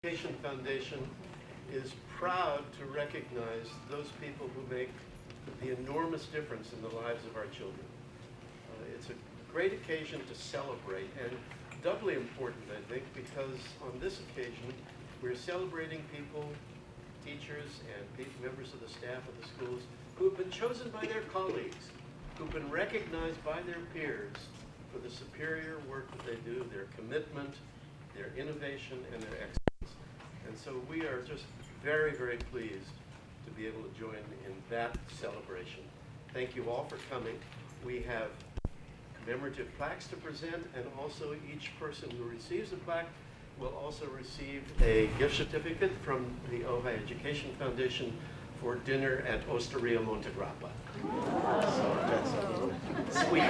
Education Foundation is proud to recognize those people who make the enormous difference in the lives of our children. It's a great occasion to celebrate, and doubly important, I think, because on this occasion we're celebrating people, teachers and members of the staff of the schools who have been chosen by their colleagues, who've been recognized by their peers for the superior work that they do, their commitment, their innovation, and their excellence. And so we are just very, very pleased to be able to join in that celebration. Thank you all for coming. We have commemorative plaques to present, and also each person who receives a plaque will also receive a gift certificate from the Ojai Education Foundation for dinner at Osteria Montegrappa. So that's sweet.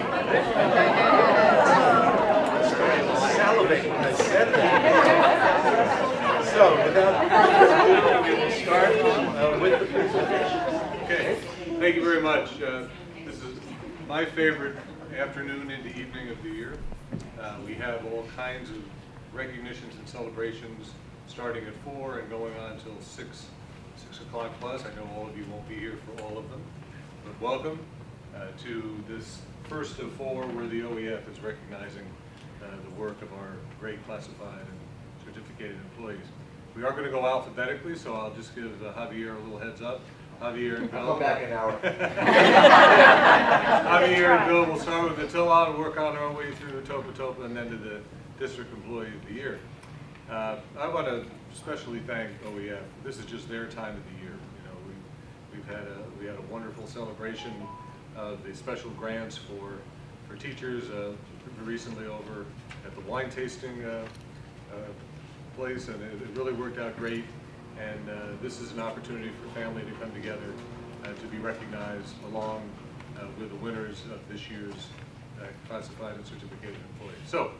Salivating when I said that. So without further ado, we will start with the presentation. Okay, thank you very much. This is my favorite afternoon into evening of the year. We have all kinds of recognitions and celebrations starting at 4 and going on until 6 o'clock plus. I know all of you won't be here for all of them, but welcome to this first of 4 where the OEF is recognizing the work of our great classified and certificated employees. We are going to go alphabetically, so I'll just give Javier a little heads up. Javier and Bill. I'll come back in an hour. Javier and Bill will start with Attila and work on our way through Topa Topa and then to the District Employee of the Year. I want to especially thank OEF. This is just their time of the year. You know, we had a wonderful celebration of the special grants for teachers recently over at the wine tasting place, and it really worked out great. And this is an opportunity for family to come together to be recognized along with the winners of this year's classified and certificated employees. So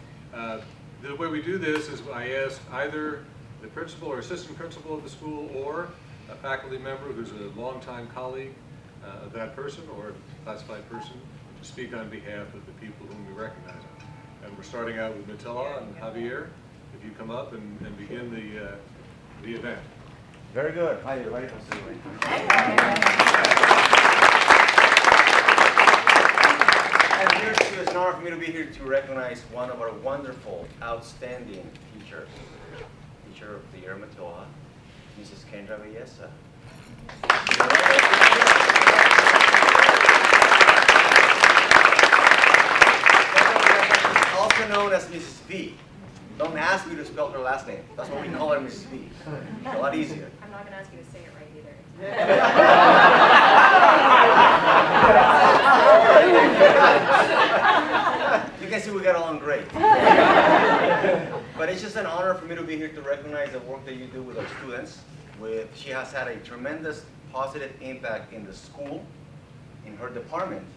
the way we do this is I ask either the principal or assistant principal of the school or a faculty member who's a longtime colleague of that person or a classified person to speak on behalf of the people whom we recognize. And we're starting out with Attila and Javier. If you come up and begin the event. Very good. Hi, everybody. And it's an honor for me to be here to recognize one of our wonderful, outstanding teachers. Teacher of the year, Matoa, Mrs. Kendra Villesa. Also known as Mrs. V. Don't ask me to spell her last name. That's what we call her, Mrs. V. It's a lot easier. I'm not going to ask you to say it right either. You can see we got along great. But it's just an honor for me to be here to recognize the work that you do with our students. She has had a tremendous positive impact in the school, in her department,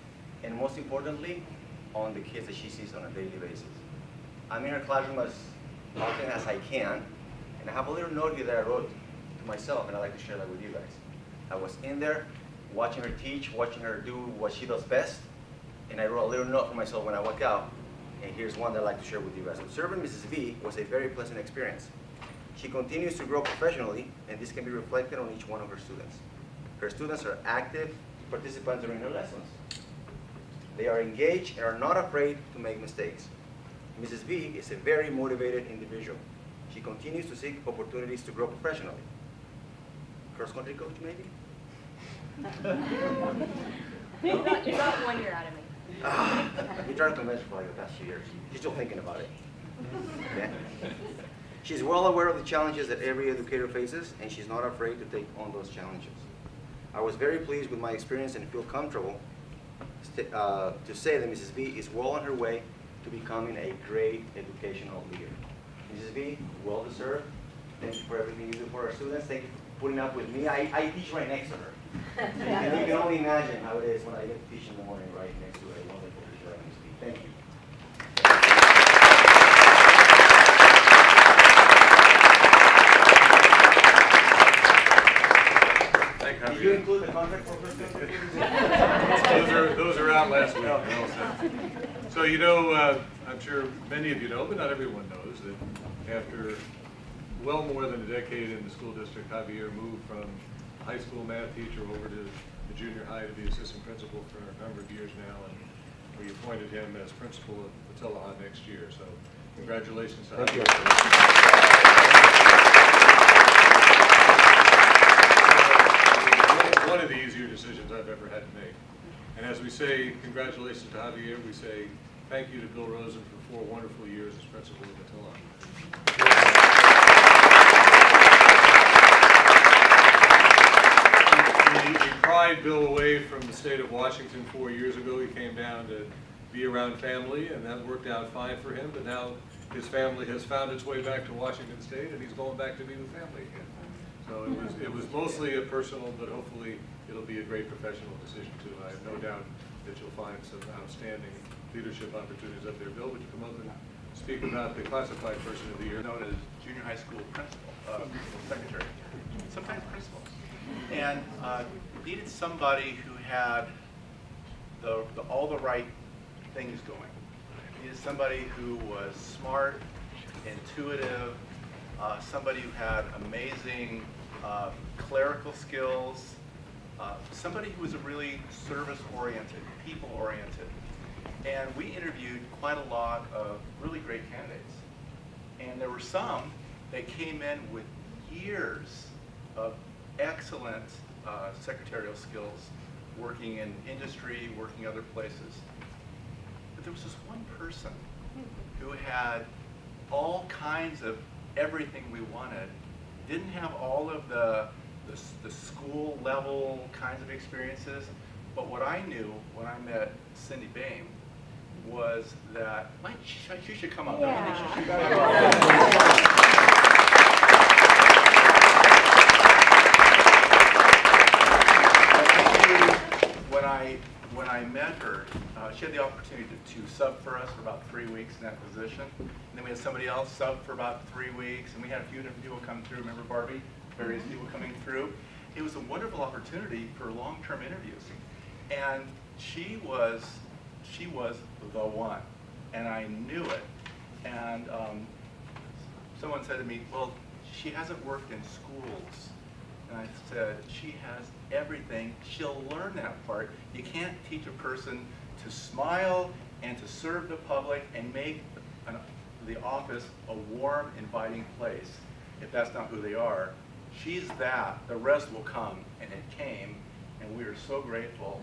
and most importantly, on the kids that she sees on a daily basis. I'm in her classroom as often as I can, and I have a little note here that I wrote to myself, and I'd like to share that with you guys. I was in there, watching her teach, watching her do what she does best, and I wrote a little note for myself when I walk out, and here's one that I'd like to share with you guys. Observing Mrs. V was a very pleasant experience. She continues to grow professionally, and this can be reflected on each one of her students. Her students are active participants during her lessons. They are engaged and are not afraid to make mistakes. Mrs. V is a very motivated individual. She continues to seek opportunities to grow professionally. Cross-country coach, maybe? You got 1 year out of me. We tried to convince her for like the past few years. She's still thinking about it. Okay? She's well aware of the challenges that every educator faces, and she's not afraid to take on those challenges. I was very pleased with my experience and feel comfortable to say that Mrs. V is well on her way to becoming a great educational leader. Mrs. V, well deserved. Thank you for everything you do for our students. Thank you for putting up with me. I teach right next to her. And you can only imagine how it is when I get to teach in the morning right next to a wonderful teacher like Ms. V. Thank you. Did you include the contract for first Those are out last week. So you know, I'm sure many of you know, but not everyone knows that after well more than a decade in the school district, Javier moved from a high school math teacher over to the junior high to be assistant principal for a number of years now, and we appointed him as principal of Patilla next year. So congratulations to Javier. One of the easier decisions I've ever had to make. And as we say congratulations to Javier, we say thank you to Bill Rosen for 4 wonderful years as principal of Patilla. We pried Bill away from the state of Washington 4 years ago. He came down to be around family, and that worked out fine for him. But now his family has found its way back to Washington State, and he's going back to be with family again. So it was mostly a personal, but hopefully it'll be a great professional decision too. I have no doubt that you'll find some outstanding leadership opportunities up there. Bill, would you come up and speak about the classified person of the year? Known as junior high school principal, secretary, sometimes principal. And needed somebody who had all the right things going. Needed somebody who was smart, intuitive, somebody who had amazing clerical skills, somebody who was really service-oriented, people-oriented. And we interviewed quite a lot of really great candidates. And there were some that came in with years of excellent secretarial skills, working in industry, working other places. But there was this one person who had all kinds of everything we wanted, didn't have all of the school level kinds of experiences, but what I knew when I met Cindy Boehm was that, she should come up. Yeah. When I met her, she had the opportunity to sub for us for about 3 weeks in that position. And then we had somebody else sub for about 3 weeks, and we had a few different people come through. Remember Barbie? Various people coming through. It was a wonderful opportunity for long-term interviews. And she was the one, and I knew it. And someone said to me, well, she hasn't worked in schools. And I said, she has everything. She'll learn that part. You can't teach a person to smile and to serve the public and make the office a warm, inviting place if that's not who they are. She's that. The rest will come, and it came, and we are so grateful.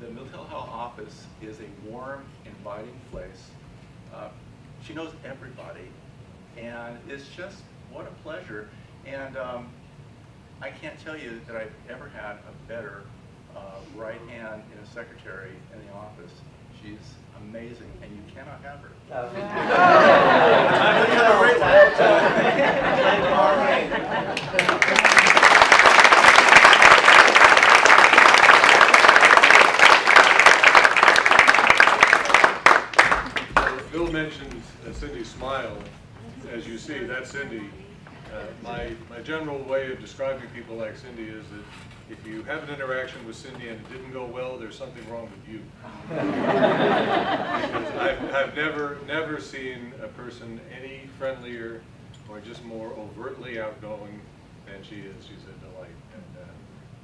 The mental health office is a warm, inviting place. She knows everybody, and it's just what a pleasure. And I can't tell you that I've ever had a better right hand in a secretary in the office. She's amazing, and you cannot have her. Bill mentioned Cindy's smile. As you see, that's Cindy. My general way of describing people like Cindy is that if you have an interaction with Cindy and it didn't go well, there's something wrong with you. Because I've never seen a person any friendlier or just more overtly outgoing than she is. She's a delight, and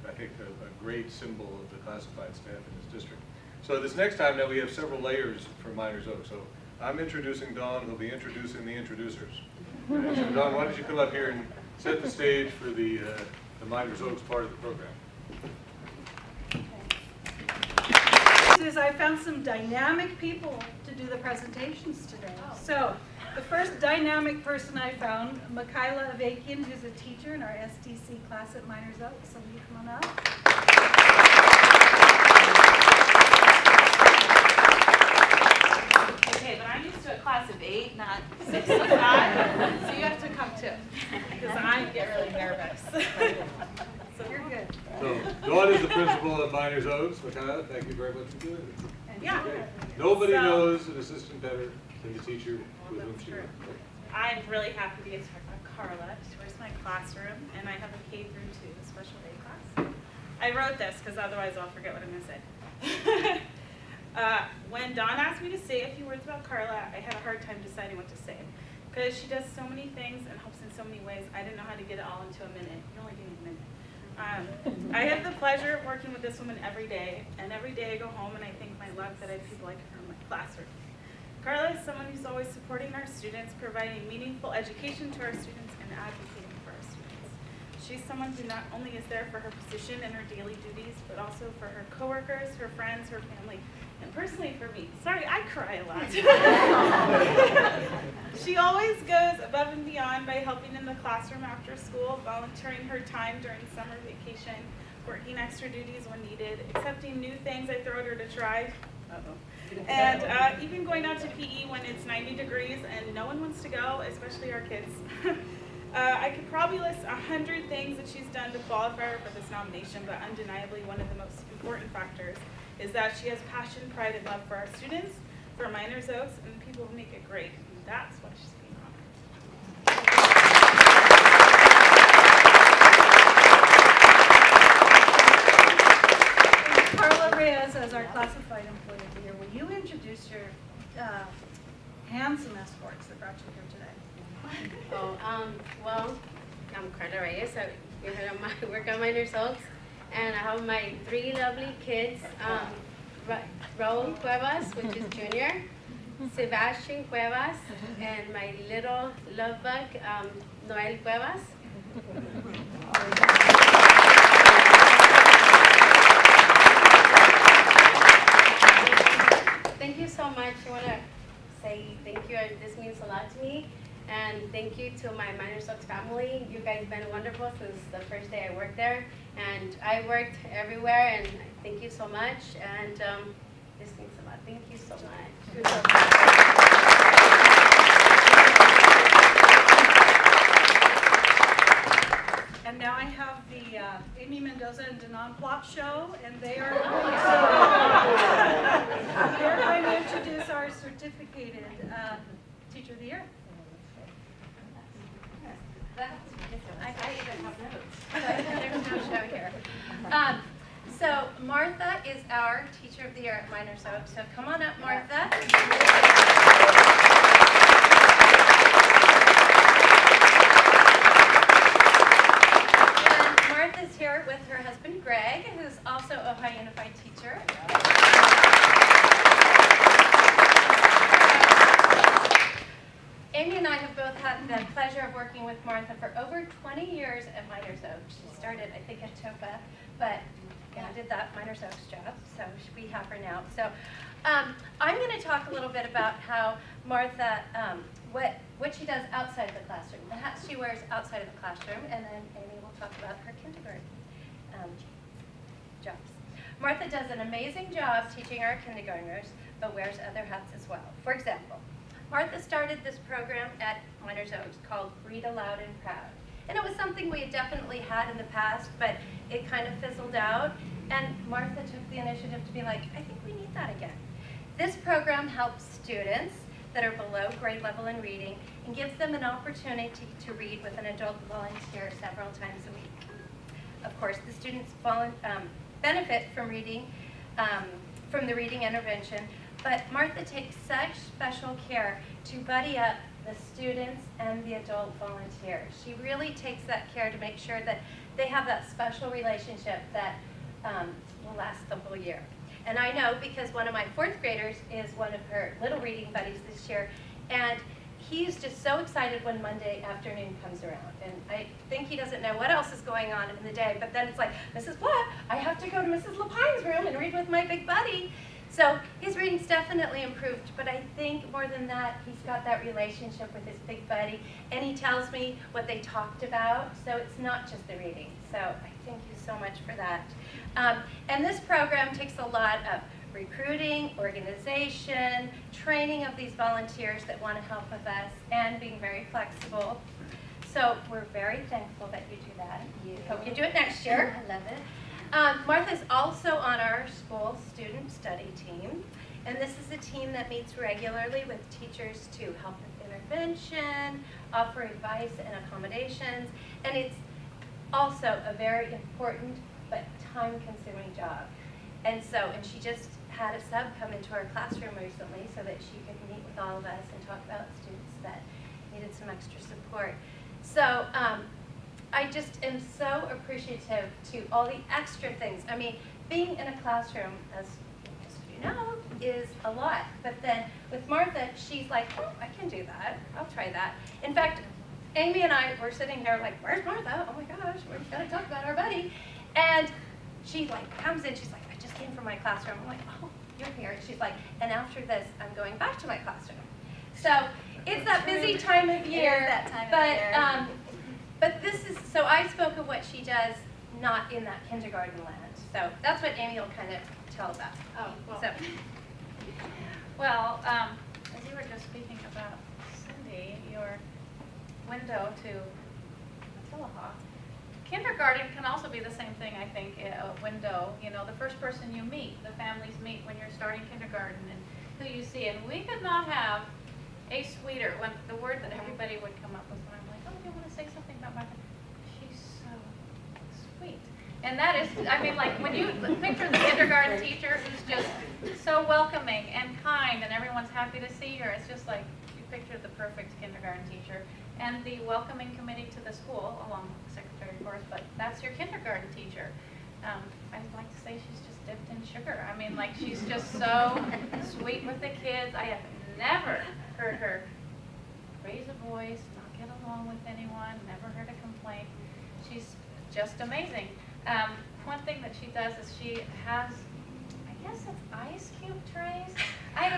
I think a great symbol of the classified staff in this district. So this next time now we have several layers for Miners Oaks. So I'm introducing Dawn, who'll be introducing the introducers. So Dawn, why don't you come up here and set the stage for the Miners Oaks part of the program. I found some dynamic people to do the presentations today. So the first dynamic person I found, Michaela Avakian, who's a teacher in our SDC class at Miners Oaks. So will you come on up? Okay, but I'm used to a class of 8, not 65, so you have to come too, because I get really nervous. So you're good. So Dawn is the principal of Miners Oaks. Michaela, thank you very much for doing it. Yeah. Nobody So- knows an assistant better than the teacher with whom she True. works. I'm really happy to get to talk about Carla. She works in my classroom, and I have a K through 2 special ed class. I wrote this because otherwise I'll forget what I'm going to say. When Dawn asked me to say a few words about Carla, I had a hard time deciding what to say. because she does so many things and helps in so many ways. I didn't know how to get it all into a minute. You only give me a minute. I have the pleasure of working with this woman every day, and every day I go home and I thank my luck that I have people like her in my classroom. Carla is someone who's always supporting our students, providing meaningful education to our students, and advocating for our students. She's someone who not only is there for her position and her daily duties, but also for her coworkers, her friends, her family, and personally for me. Sorry, I cry a lot. She always goes above and beyond by helping in the classroom after school, volunteering her time during summer vacation, working extra duties when needed, accepting new things I throw at her to try. And even going out to PE when it's 90 degrees and no one wants to go, especially our kids. I could probably list 100 things that she's done to qualify her for this nomination, but undeniably one of the most important factors is that she has passion, pride, and love for our students, for Miners Oaks, and the people who make it great. And that's why she's being honored. Carla Reyes, as our classified employee of the year, will you introduce your handsome escorts that brought you here today? Oh, well, I'm Carla Reyes. I work at Miners Oaks, and I have my 3 lovely kids, Raul Cuevas, which is junior, Sebastian Cuevas, and my little love bug, Noel Cuevas. Thank you so much. I want to say thank you. This means a lot to me. And thank you to my Miners Oaks family. You guys have been wonderful since the first day I worked there. And I worked everywhere, and thank you so much. And this means a lot. Thank you so much. And now I have the Amy Mendoza and Denon Plot show, and they are they're going to introduce our certificated Teacher of the Year. I even have notes. There's no show here. So Martha is our Teacher of the Year at Miners Oaks. So come on up, Martha. And Martha's here with her husband, Greg, who's also Ohio Unified teacher. Amy and I have both had the pleasure of working with Martha for over 20 years at Miners Oaks. She started, I think, at TOPA, but did that Miners Oaks job, so we have her now. So I'm going to talk a little bit about how Martha, what she does outside of the classroom, the hats she wears outside of the classroom, and then Amy will talk about her kindergarten jobs. Martha does an amazing job teaching our kindergartners, but wears other hats as well. For example, Martha started this program at Miners Oaks called Read Aloud and Proud. And it was something we had definitely had in the past, but it kind of fizzled out. And Martha took the initiative to be like, I think we need that again. This program helps students that are below grade level in reading and gives them an opportunity to read with an adult volunteer several times a week. Of course, the students benefit from reading, from the reading intervention, but Martha takes such special care to buddy up the students and the adult volunteers. She really takes that care to make sure that they have that special relationship that will last the whole year. And I know because one of my 4th graders is one of her little reading buddies this year, and he's just so excited when Monday afternoon comes around. And I think he doesn't know what else is going on in the day, but then it's like, Mrs. What? I have to go to Mrs. Lapine's room and read with my big buddy. So his reading's definitely improved, but I think more than that, he's got that relationship with his big buddy, and he tells me what they talked about, so it's not just the reading. So I thank you so much for that. And this program takes a lot of recruiting, organization, training of these volunteers that want to help with us, and being very flexible. So we're very thankful that you do that. Hope you do it next year. I love it. Martha's also on our school student study team, and this is a team that meets regularly with teachers to help with intervention, offer advice and accommodations, and it's also a very important but time-consuming job. And she just had a sub come into our classroom recently so that she could meet with all of us and talk about students that needed some extra support. So I just am so appreciative to all the extra things. I mean, being in a classroom, as you know, is a lot. But then with Martha, she's like, oh, I can do that. I'll try that. In fact, Amy and I were sitting there like, where's Martha? Oh my gosh, we're gonna talk about our buddy. And she like comes in, she's like, I just came from my classroom. I'm like, oh, you're here. And she's like, and after this, I'm going back to my classroom. So it's that busy time of year. that time of year. But this is, so I spoke of what she does, not in that kindergarten land. So that's what Amy will kind of tell about. Oh, well. So, Well, as you were just speaking about Cindy, your window to Tillahaw, kindergarten can also be the same thing, I think, a window. You know, the first person you meet, the families meet when you're starting kindergarten and who you see. And we could not have a sweeter, when the word that everybody would come up with when I'm like, oh, do you want to say something about Martha? She's so sweet. And that is, I mean, like, when you picture the kindergarten teacher who's just so welcoming and kind and everyone's happy to see her, it's just like you picture the perfect kindergarten teacher. And the welcoming committee to the school, along with the secretary, of course, but that's your kindergarten teacher. I'd like to say she's just dipped in sugar. I mean, like, she's just so sweet with the kids. I have never heard her raise a voice, not get along with anyone, never heard a complaint. She's just amazing. One thing that she does is she has, I guess it's ice cube trays.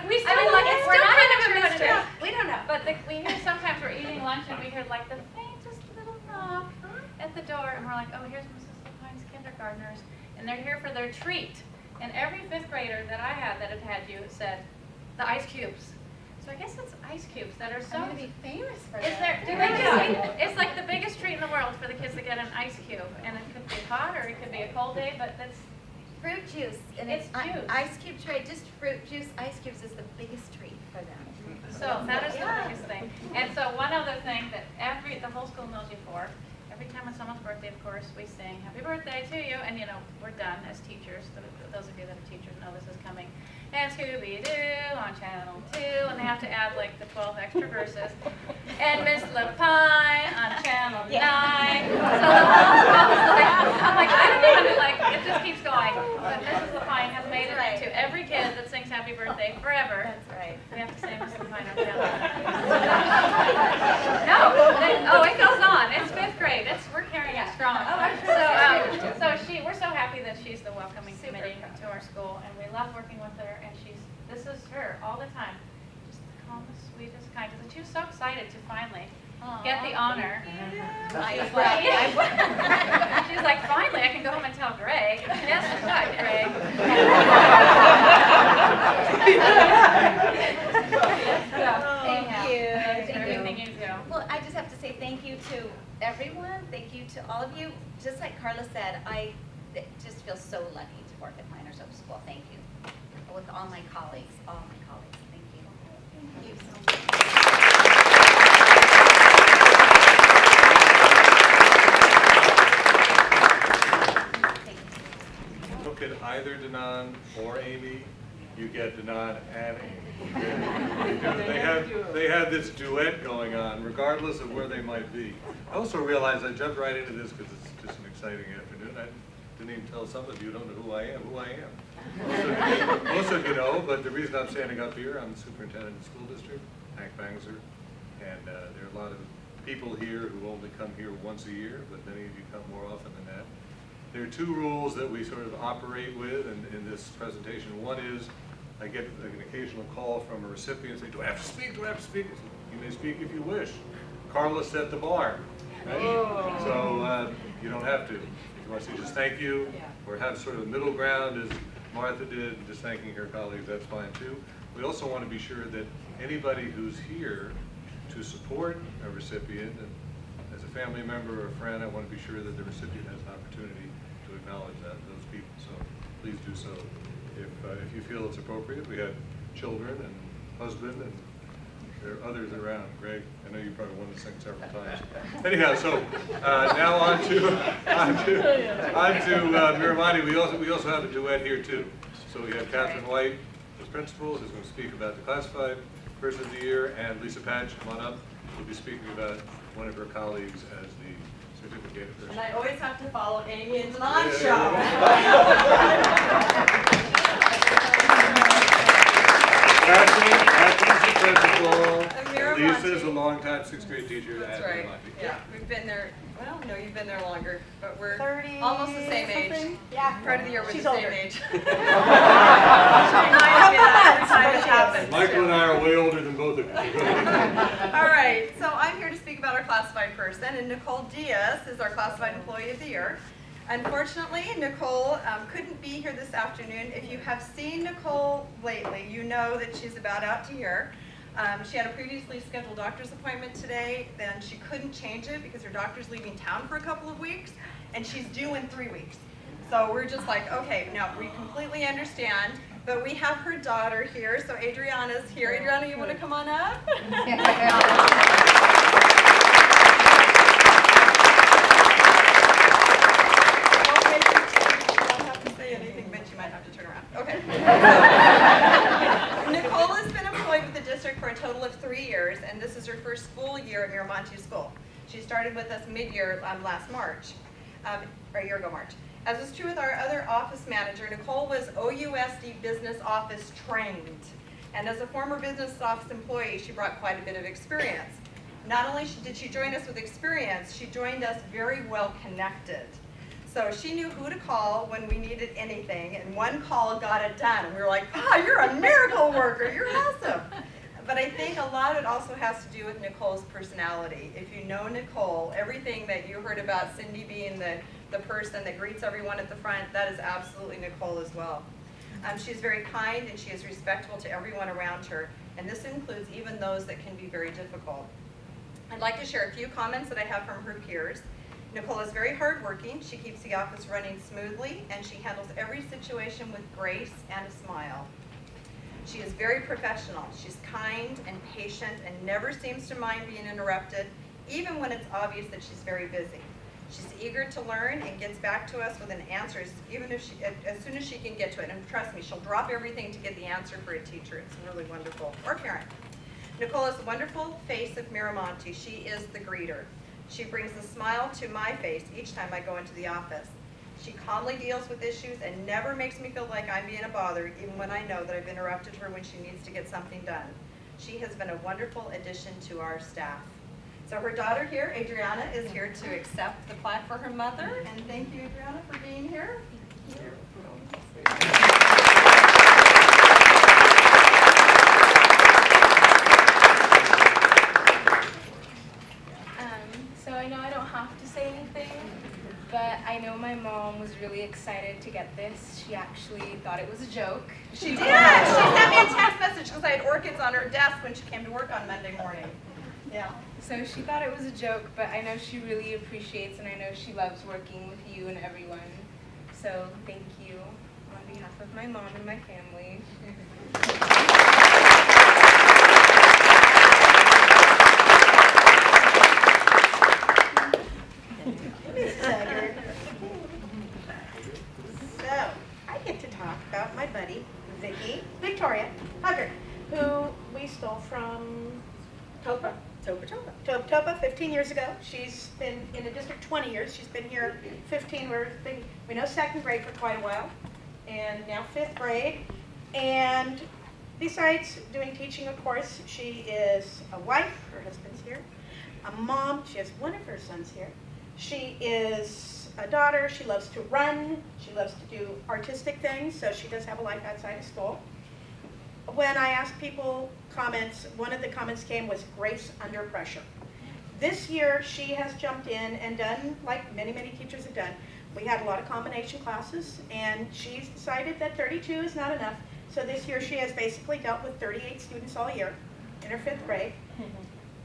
we still mean, like, it's we're still not kind of sure a what it mystery. is. We don't know. But we hear sometimes we're eating lunch and we hear like the faintest little knock at the door, and we're like, oh, here's Mrs. Lepine's kindergartners, and they're here for their treat. And every fifth grader that I had that had you said, the ice cubes. So I guess it's ice cubes that are so. I'm gonna be famous for Is that. there? Do they just? It's like the biggest treat in the world for the kids to get an ice cube, and it could be hot or it could be a cold day, but that's. Fruit juice. And It's juice. Ice cube tray, just fruit juice. Ice cubes is the biggest treat for them. So that is the biggest thing. And so one other thing that the whole school knows you for, every time it's someone's birthday, of course, we sing happy birthday to you, and you know, we're done as teachers. Those of you that are teachers know this is coming. And Scooby-Doo on Channel 2, and they have to add like the 12 extra verses. And Miss Lapine on Channel 9. So the whole school is like, I'm like, I don't even, like, it just keeps going. But Mrs. Lapine has made it into every kid that sings happy birthday forever. That's right. We have to say Miss Lapine on Channel 9. No, it goes on. It's fifth grade. We're carrying it strong. So we're so happy that she's the welcoming committee to our school, and we love working with her. And this is her all the time, just the calmest, sweetest, kindest. And she was so excited to finally get the honor. She's like, finally, I can go home and tell Greg. Yes, what, Greg? Thank you. Thanks for everything you do. Well, I just have to say thank you to everyone. Thank you to all of you. Just like Carla said, I just feel so lucky to work at Miners Hope School. Thank you. With all my colleagues, Thank you. Thank you so much. Look at either Danan or Amy, you get Danan and Amy. They have this duet going on, regardless of where they might be. I also realized I jumped right into this because it's just an exciting afternoon. I didn't even tell some of you don't know who I am. Most of you know, but the reason I'm standing up here, I'm the superintendent of the school district, Hank Bangser, and there are a lot of people here who only come here once a year, but many of you come more often than that. There are two rules that we sort of operate with in this presentation. One is I get an occasional call from a recipient saying, do I have to speak? Do I have to speak? I said, you may speak if you wish. Carla set the bar. Right? So you don't have to. If you want to say just thank you, or have sort of a middle ground as Martha did, just thanking her colleagues, that's fine too. We also want to be sure that anybody who's here to support a recipient, and as a family member or a friend, I want to be sure that the recipient has an opportunity to acknowledge those people. So please do so if you feel it's appropriate. We have children and husband, and there are others around. Greg, I know you probably wanted to sing several times. Anyhow, so now on to Miramani. We also have a duet here too. So we have Catherine White as principal, who's going to speak about the classified person of the year, and Lisa Patch, come on up. will be speaking about one of her colleagues as the certificate. And I always have to follow Amy into the on-show. Ashley's the principal. Miramonte. Lisa's a longtime sixth grade teacher That's at right. Miramonte. Yeah, we've been there, well, no, you've been there longer, but we're 30 almost the same age. something? Yeah. Part of the year we're She's the older. same age. She reminds me that every time it happens. Michael and I are way older than both of you. All right, so I'm here to speak about our classified person, and Nicole Diaz is our classified employee of the year. Unfortunately, Nicole couldn't be here this afternoon. If you have seen Nicole lately, you know that she's about out to here. She had a previously scheduled doctor's appointment today, then she couldn't change it because her doctor's leaving town for a couple of weeks, and she's due in 3 weeks. So we're just like, okay, now we completely understand, but we have her daughter here, so Adriana's here. Adriana, you want to come on up? Okay. Nicole has been employed with the district for a total of 3 years, and this is her first full year at Miramonte School. She started with us mid-year last March, or a year ago March. As was true with our other office manager, Nicole was OUSD Business Office trained. And as a former business office employee, she brought quite a bit of experience. Not only did she join us with experience, she joined us very well connected. So she knew who to call when we needed anything, and one call got it done. And we were like, you're a miracle worker, you're awesome. But I think a lot of it also has to do with Nicole's personality. If you know Nicole, everything that you heard about Cindy being the person that greets everyone at the front, that is absolutely Nicole as well. She's very kind and she is respectful to everyone around her, and this includes even those that can be very difficult. I'd like to share a few comments that I have from her peers. Nicole is very hardworking. She keeps the office running smoothly, and she handles every situation with grace and a smile. She is very professional. She's kind and patient and never seems to mind being interrupted, even when it's obvious that she's very busy. She's eager to learn and gets back to us with an answer even if as soon as she can get to it. And trust me, she'll drop everything to get the answer for a teacher. It's really wonderful. Or parent. Nicole is the wonderful face of Miramonte. She is the greeter. She brings a smile to my face each time I go into the office. She calmly deals with issues and never makes me feel like I'm being a bother, even when I know that I've interrupted her when she needs to get something done. She has been a wonderful addition to our staff. So her daughter here, Adriana, is here to accept the plaque for her mother. And thank you, Adriana, for being here. So I know I don't have to say anything, but I know my mom was really excited to get this. She actually thought it was a joke. She did. She sent me a text message because I had orchids on her desk when she came to work on Monday morning. Yeah. So she thought it was a joke, but I know she really appreciates and I know she loves working with you and everyone. So thank you on behalf of my mom and my family. So, I get to talk about my buddy, Victoria Huggard, who we stole from Topa 15 years ago. She's been in the district 20 years. She's been here 15. We know second grade for quite a while, and now fifth grade. And besides doing teaching, of course, she is a wife. Her husband's here. A mom. She has one of her sons here. She is a daughter. She loves to run. She loves to do artistic things, so she does have a life outside of school. When I asked people comments, one of the comments came was grace under pressure. This year, she has jumped in and done, like many, many teachers have done. We had a lot of combination classes, and she's decided that 32 is not enough. So this year, she has basically dealt with 38 students all year in her fifth grade.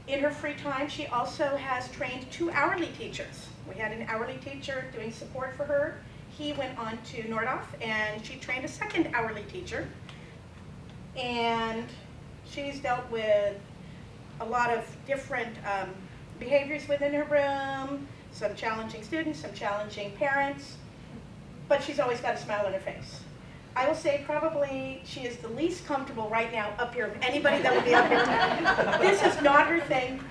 In her free time, she also has trained 2 hourly teachers. We had an hourly teacher doing support for her. He went on to Nordhoff, and she trained a second hourly teacher. And she's dealt with a lot of different behaviors within her room, some challenging students, some challenging parents, but she's always got a smile on her face. I will say probably she is the least comfortable right now up here of anybody that would be up here. This is not her thing.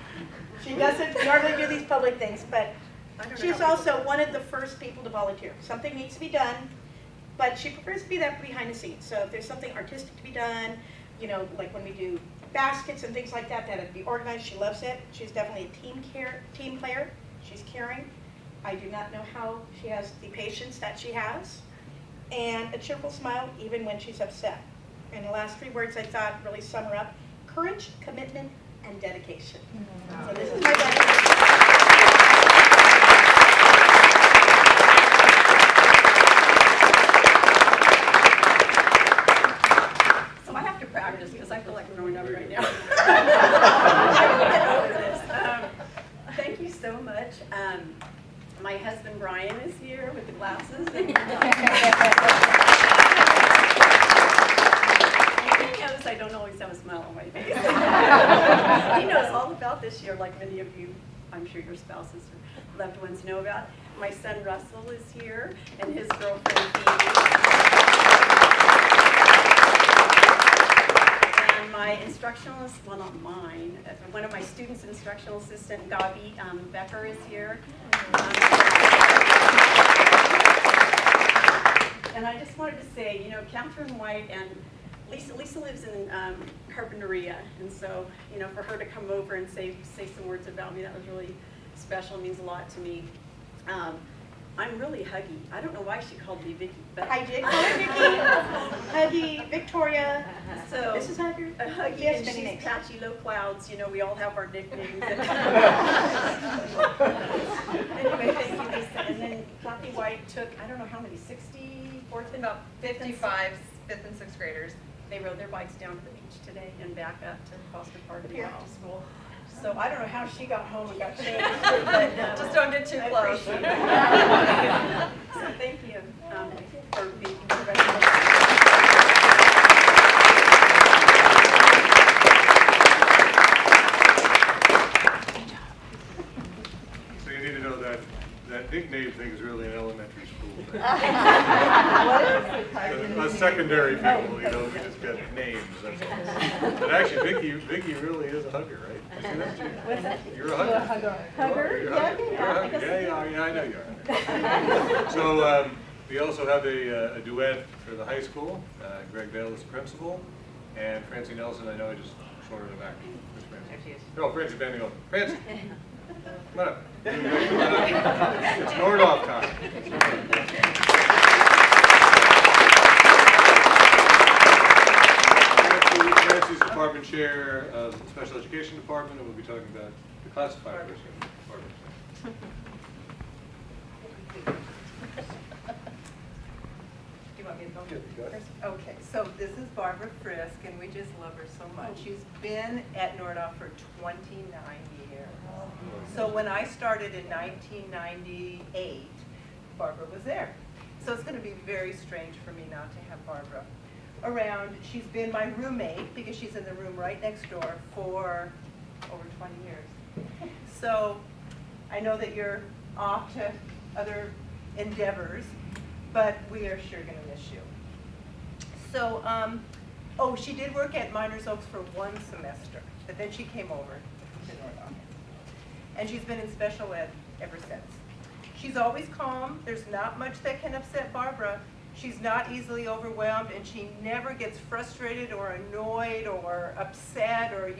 She doesn't normally do these public things, but I don't know she's how also one of the first people to volunteer. Something needs to be done, but she prefers to be that behind the scenes. So if there's something artistic to be done, you know, like when we do baskets and things like that, that'd be organized, she loves it. She's definitely a team player. She's caring. I do not know how she has the patience that she has, and a cheerful smile even when she's upset. And the last 3 words I thought really sum her up: courage, commitment, and dedication. So this is my buddy. So I have to practice because I feel like throwing up right now. I will get over this. Thank you so much. My husband Brian is here with the glasses. And he knows I don't always have a smile on my face. He knows all about this year, like many of you, I'm sure your spouses or loved ones know about. My son Russell is here, and his girlfriend Phoebe. And my instructionalist, well, not mine, one of my students' instructional assistant, Gabi Becker, is here. And I just wanted to say, you know, Catherine White and Lisa lives in Carpinteria, and so, you know, for her to come over and say some words about me, that was really special. It means a lot to me. I'm really huggy. I don't know why she called me Vicky, but I did call her Vicky, Huggy, Victoria. So Mrs. Hugger. Huggy, Yes, and many she's names. Patchy Low Clouds. You know, we all have our nicknames. Anyway, thank you, Lisa. And then Kathy White took, I don't know how many, 64th and About 55 5th and 6th graders. They rode their bikes down to the beach today and back up to Foster Park and Wow. back to school. So I don't know how she got home and got changed, but Just don't get too I close. appreciate it. So thank you for being here. So you need to know that nickname thing is really an elementary school thing. Us secondary people, you know, we just get names. That's all. But actually, Vicky really is a hugger, right? You see that? What's that? You're a hugger. Hugger? You're a hugger. You're a hugger. Yeah, I know you are. So we also have a duet for the high school. Greg Bale is the principal, and Francie Nelson, I know I just showed her in the back. Where's Francie? There she is. No, Francie bending over. Francie, come on up. Come on up. It's Nordhoff time. Francie's department chair of the special education department, and we'll be talking about the classified person department. Do you want me to go? Go ahead. Okay, so this is Barbara Frisk, and we just love her so much. She's been at Nordhoff for 29 years. So when I started in 1998, Barbara was there. So it's going to be very strange for me not to have Barbara around. She's been my roommate, because she's in the room right next door, for over 20 years. So I know that you're off to other endeavors, but we are sure going to miss you. So, oh, she did work at Miners Oaks for 1 semester, but then she came over to Nordhoff. And she's been in special ed ever since. She's always calm. There's not much that can upset Barbara. She's not easily overwhelmed, and she never gets frustrated or annoyed or upset, or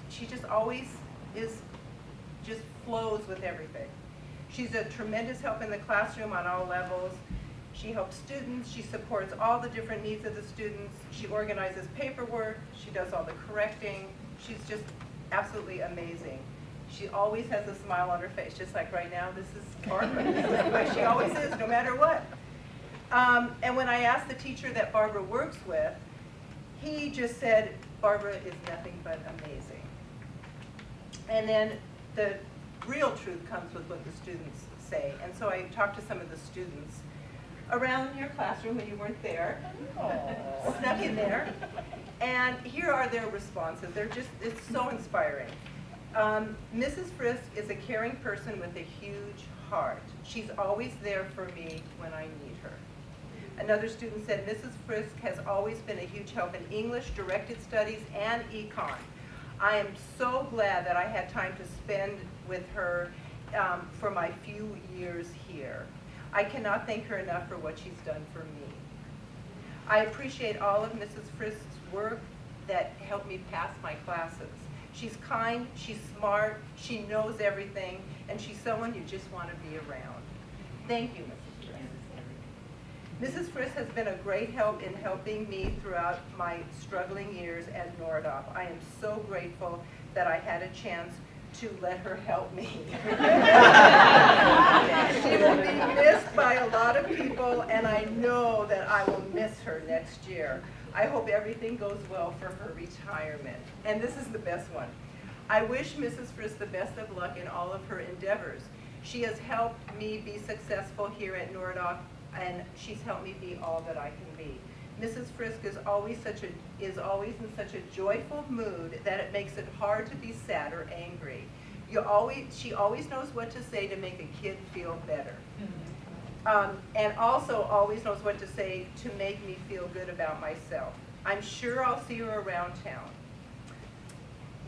she just always just flows with everything. She's a tremendous help in the classroom on all levels. She helps students. She supports all the different needs of the students. She organizes paperwork. She does all the correcting. She's just absolutely amazing. She always has a smile on her face, just like right now. This is Barbara. This is the way she always is, no matter what. And when I asked the teacher that Barbara works with, he just said, Barbara is nothing but amazing. And then the real truth comes with what the students say. And so I talked to some of the students around your classroom when you weren't there, snuck in there. And here are their responses. It's so inspiring. Mrs. Frisk is a caring person with a huge heart. She's always there for me when I need her. Another student said, Mrs. Frisk has always been a huge help in English, directed studies, and econ. I am so glad that I had time to spend with her for my few years here. I cannot thank her enough for what she's done for me. I appreciate all of Mrs. Frisk's work that helped me pass my classes. She's kind, she's smart, she knows everything, and she's someone you just want to be around. Thank you, Mrs. Frisk. Mrs. Frisk has been a great help in helping me throughout my struggling years at Nordoff. I am so grateful that I had a chance to let her help me. She will be missed by a lot of people, and I know that I will miss her next year. I hope everything goes well for her retirement. And this is the best one. I wish Mrs. Frisk the best of luck in all of her endeavors. She has helped me be successful here at Nordoff, and she's helped me be all that I can be. Mrs. Frisk is always in such a joyful mood that it makes it hard to be sad or angry. She always knows what to say to make a kid feel better. And also always knows what to say to make me feel good about myself. I'm sure I'll see her around town.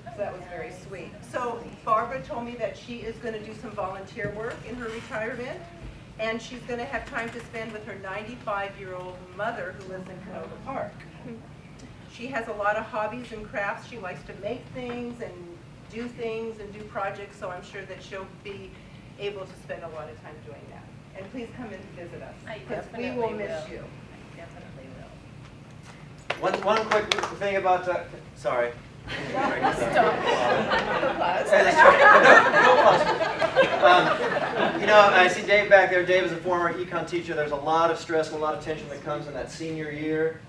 So that was very sweet. So Barbara told me that she is going to do some volunteer work in her retirement, and she's going to have time to spend with her 95-year-old mother who lives in Canoga Park. She has a lot of hobbies and crafts. She likes to make things and do projects, so I'm sure that she'll be able to spend a lot of time doing that. And please come and visit us, because we will miss you. I definitely will. One quick thing about sorry. You know, I see Dave back there. Dave is a former econ teacher. There's a lot of stress and a lot of tension that comes in that senior year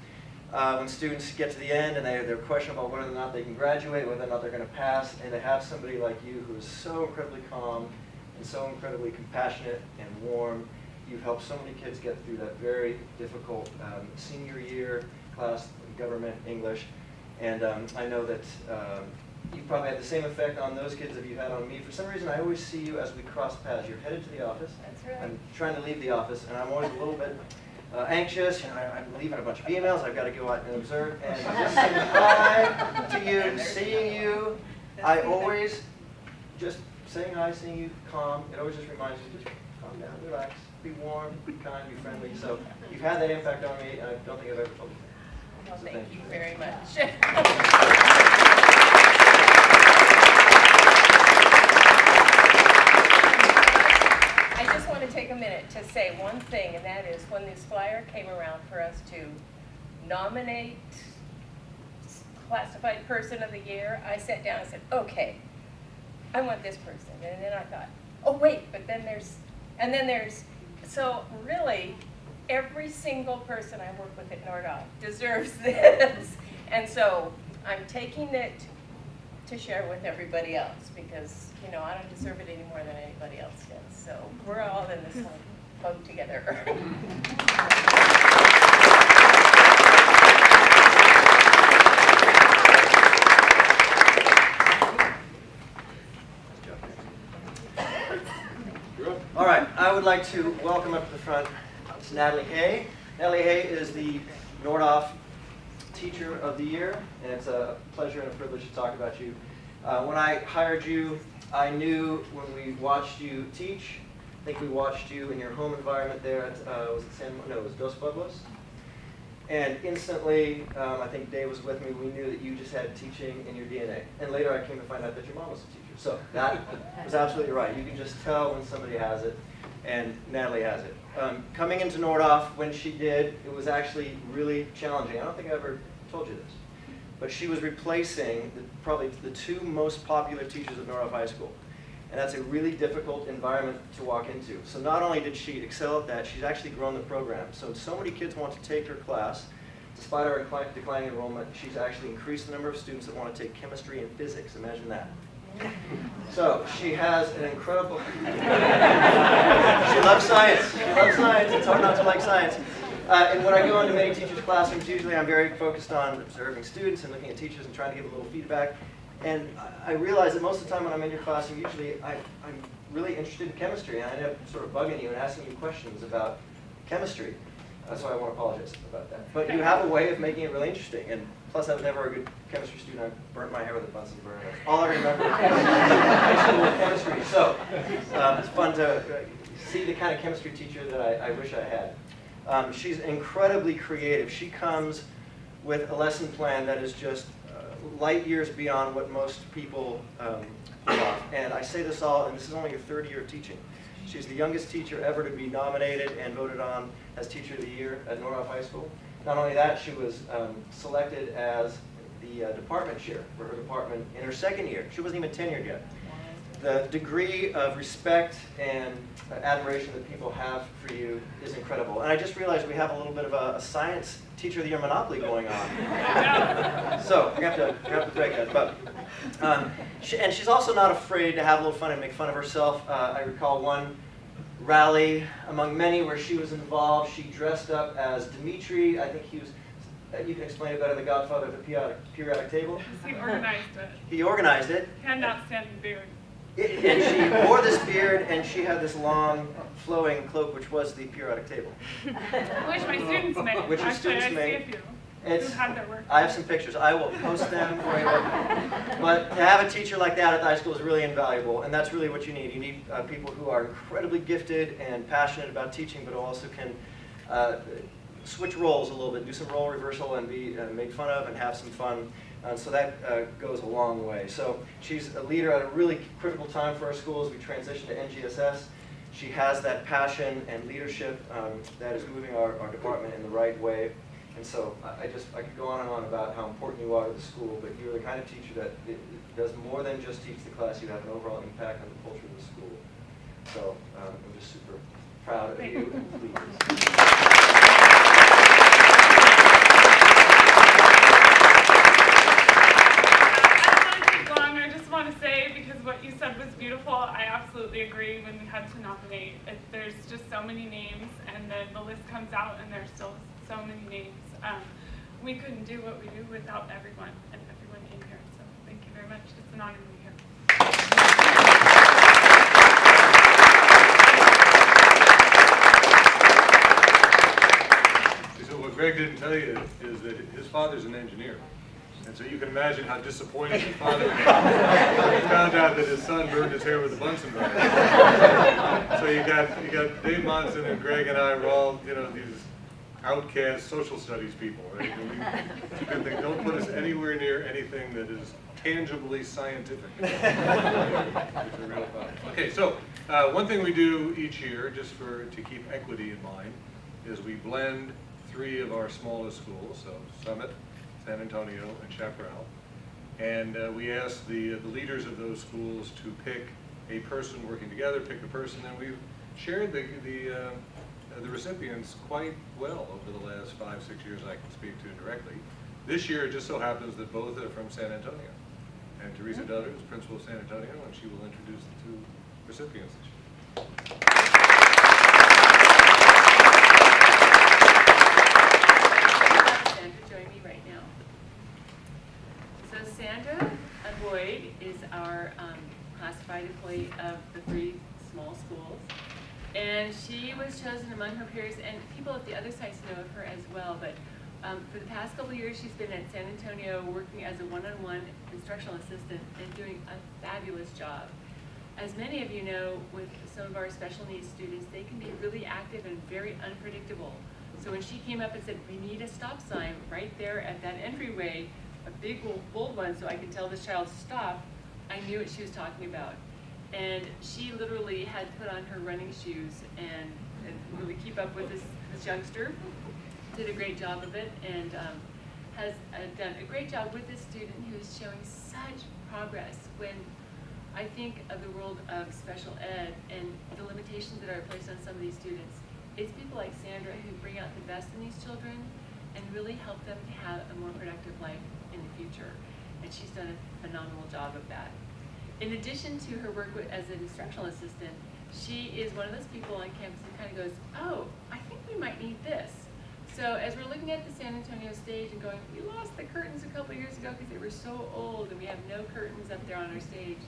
when students get to the end and they're questioning about whether or not they can graduate, whether or not they're going to pass, and to have somebody like you who is so incredibly calm and so incredibly compassionate and warm. You've helped so many kids get through that very difficult senior year class, government, English. And I know that you probably had the same effect on those kids that you had on me. For some reason, I always see you as we cross paths. You're headed to the office. That's right. I'm trying to leave the office, and I'm always a little bit anxious. You know, I'm leaving a bunch of emails. I've got to go out and observe. And just saying hi to you, seeing you, I always just saying hi, seeing you calm. It always just reminds me, just calm down, relax, be warm, be kind, be friendly. So you've had that impact on me, and I don't think I've ever told you that. Well, So thank you very much. I just want to take a minute to say one thing, and that is when this flyer came around for us to nominate classified person of the year, I sat down and said, okay, I want this person. And then I thought, oh wait, but then there's, so really, every single person I work with at Nordoff deserves this. And so I'm taking it to share with everybody else because, you know, I don't deserve it any more than anybody else does. So we're all in this boat together. All right, I would like to welcome up to the front Natalie Hay. Natalie Hay is the Nordoff Teacher of the Year, and it's a pleasure and a privilege to talk about you. When I hired you, I knew when we watched you teach, I think we watched you in your home environment there at, was it Dos Pueblos? And instantly, I think Dave was with me, we knew that you just had teaching in your DNA. And later I came to find out that your mom was a teacher. So that was absolutely right. You can just tell when somebody has it, and Natalie has it. Coming into Nordoff, when she did, it was actually really challenging. I don't think I ever told you this. But she was replacing probably the two most popular teachers at Nordoff High School. And that's a really difficult environment to walk into. So not only did she excel at that, she's actually grown the program. So many kids want to take her class. Despite our declining enrollment, she's actually increased the number of students that want to take chemistry and physics. Imagine that. So she has an incredible, she loves science. She loves science. It's hard not to like science. And when I go into many teachers' classrooms, usually I'm very focused on observing students and looking at teachers and trying to give a little feedback. And I realize that most of the time when I'm in your classroom, usually I'm really interested in chemistry, and I end up sort of bugging you and asking you questions about chemistry. So I want to apologize about that. But you have a way of making it really interesting. And plus, I was never a good chemistry student. I burnt my hair with a Bunsen burner. That's all I remember in high school with chemistry. So it's fun to see the kind of chemistry teacher that I wish I had. She's incredibly creative. She comes with a lesson plan that is just light years beyond what most people pull off. And I say this all, and this is only her third year of teaching. She's the youngest teacher ever to be nominated and voted on as Teacher of the Year at Nordhoff High School. Not only that, she was selected as the department chair for her department in her second year. She wasn't even tenured yet. The degree of respect and admiration that people have for you is incredible. And I just realized we have a little bit of a science Teacher of the Year monopoly going on. So we have to break that. But and she's also not afraid to have a little fun and make fun of herself. I recall one rally among many where she was involved. She dressed up as Dimitri. I think he was, you can explain it better, the godfather of the periodic table. He organized it. He organized it. He had an outstanding beard. And she wore this beard, and she had this long, flowing cloak, which was the periodic table. Which my students made. Which your Actually, students I see made. a few It's, who had their work. I have some pictures. I will post them for you. But to have a teacher like that at the high school is really invaluable, and that's really what you need. You need people who are incredibly gifted and passionate about teaching, but also can switch roles a little bit, do some role reversal, and be made fun of and have some fun. So that goes a long way. So she's a leader at a really critical time for our school as we transition to NGSS. She has that passion and leadership that is moving our department in the right way. And so I could go on and on about how important you are to the school, but you're the kind of teacher that does more than just teach the class. You have an overall impact on the culture of the school. So I'm just super proud of you and pleased. I just want to say, because what you said was beautiful, I absolutely agree. When we had to nominate, there's just so many names, and then the list comes out and there's still so many names. We couldn't do what we do without everyone and everyone in here, so thank you very much. It's an honor to be here. So what Greg didn't tell you is that his father's an engineer. And so you can imagine how disappointed his father was when he found out that his son burned his hair with a Bunsen burner. So you got Dave Monson and Greg and I were all, these outcast social studies people, right? And we don't put us anywhere near anything that is tangibly scientific. It's a real problem. Okay, so one thing we do each year, just to keep equity in mind, is we blend 3 of our smallest schools, so Summit, San Antonio, and Chaparral. And we ask the leaders of those schools to pick a person working together, pick a person, and we've shared the recipients quite well over the last 5, 6 years I can speak to directly. This year it just so happens that both are from San Antonio. And Teresa Dutter is principal of San Antonio, and she will introduce the 2 recipients this year. Sandra join me right now. So Sandra Boyd is our classified employee of the 3 small schools. And she was chosen among her peers, and people at the other sites know of her as well. But for the past couple of years, she's been at San Antonio working as a one-on-one instructional assistant and doing a fabulous job. As many of you know, with some of our special needs students, they can be really active and very unpredictable. So when she came up and said, we need a stop sign right there at that entryway, a big bold one so I can tell this child to stop, I knew what she was talking about. And she literally had to put on her running shoes and really keep up with this youngster. Did a great job of it, and has done a great job with this student who is showing such progress. When I think of the world of special ed and the limitations that are placed on some of these students, it's people like Sandra who bring out the best in these children and really help them to have a more productive life in the future. And she's done a phenomenal job of that. In addition to her work as an instructional assistant, she is one of those people on campus who kind of goes, oh, I think we might need this. So as we're looking at the San Antonio stage and going, we lost the curtains a couple years ago because they were so old and we have no curtains up there on our stage.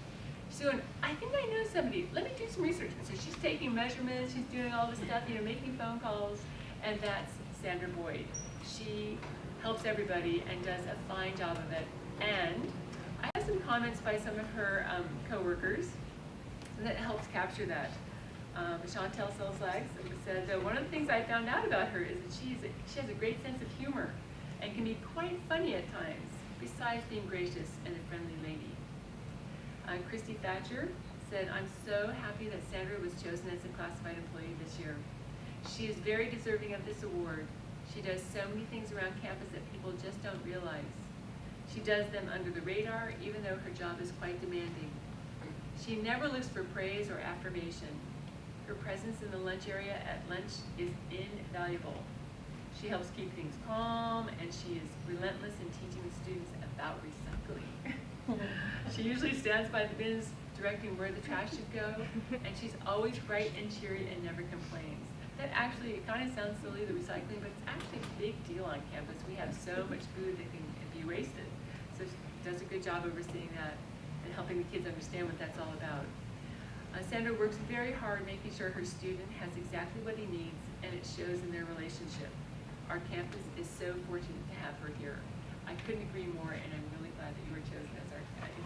She's going, I think I know somebody. Let me do some research. And so she's taking measurements, she's doing all this stuff, making phone calls, and that's Sandra Boyd. She helps everybody and does a fine job of it. And I have some comments by some of her coworkers that helps capture that. Chantel Selslags said that one of the things I found out about her is that she has a great sense of humor and can be quite funny at times, besides being gracious and a friendly lady. Christy Thatcher said, I'm so happy that Sandra was chosen as a classified employee this year. She is very deserving of this award. She does so many things around campus that people just don't realize. She does them under the radar, even though her job is quite demanding. She never looks for praise or affirmation. Her presence in the lunch area at lunch is invaluable. She helps keep things calm, and she is relentless in teaching the students about recycling. She usually stands by the bins directing where the trash should go, and she's always bright and cheery and never complains. That actually, it kind of sounds silly, the recycling, but it's actually a big deal on campus. We have so much food that can be wasted. So she does a good job overseeing that and helping the kids understand what that's all about. Sandra works very hard making sure her student has exactly what he needs, and it shows in their relationship. Our campus is so fortunate to have her here. I couldn't agree more, and I'm really glad that you were chosen as our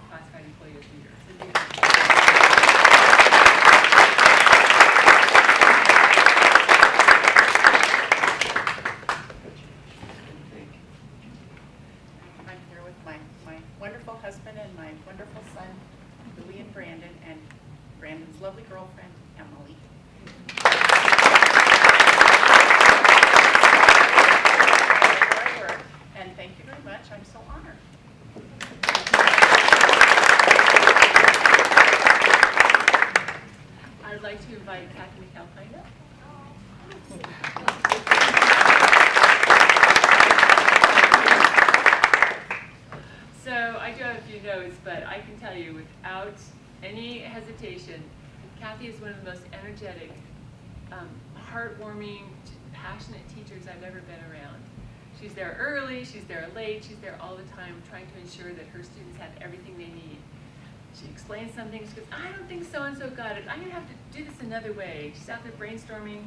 classified employee of the year. So thank you. I'm here with my wonderful husband and my wonderful son, Louis and Brandon, and Brandon's lovely girlfriend, Emily. And thank you very much. I'm so honored. I'd like to invite Kathy McAlpine up. So I do have a few notes, but I can tell you without any hesitation, Kathy is one of the most energetic, heartwarming, passionate teachers I've ever been around. She's there early, she's there late, she's there all the time trying to ensure that her students have everything they need. She explains something, she goes, I don't think so-and-so got it. I'm going to have to do this another way. She's out there brainstorming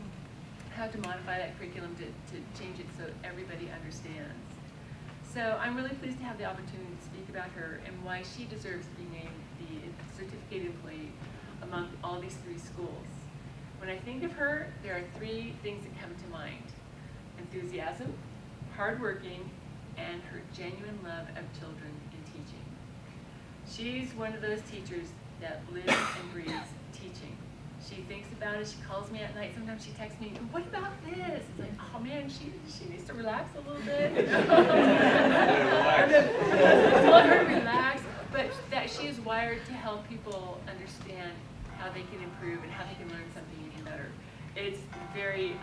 how to modify that curriculum to change it so everybody understands. So I'm really pleased to have the opportunity to speak about her and why she deserves to be named the certificated employee among all these three schools. When I think of her, there are three things that come to mind: enthusiasm, hardworking, and her genuine love of children and teaching. She's one of those teachers that lives and breathes teaching. She thinks about it, she calls me at night, sometimes she texts me, what about this? It's like, oh man, she needs to relax a little bit. Tell her to relax, but that she is wired to help people understand how they can improve and how they can learn something even better. It's very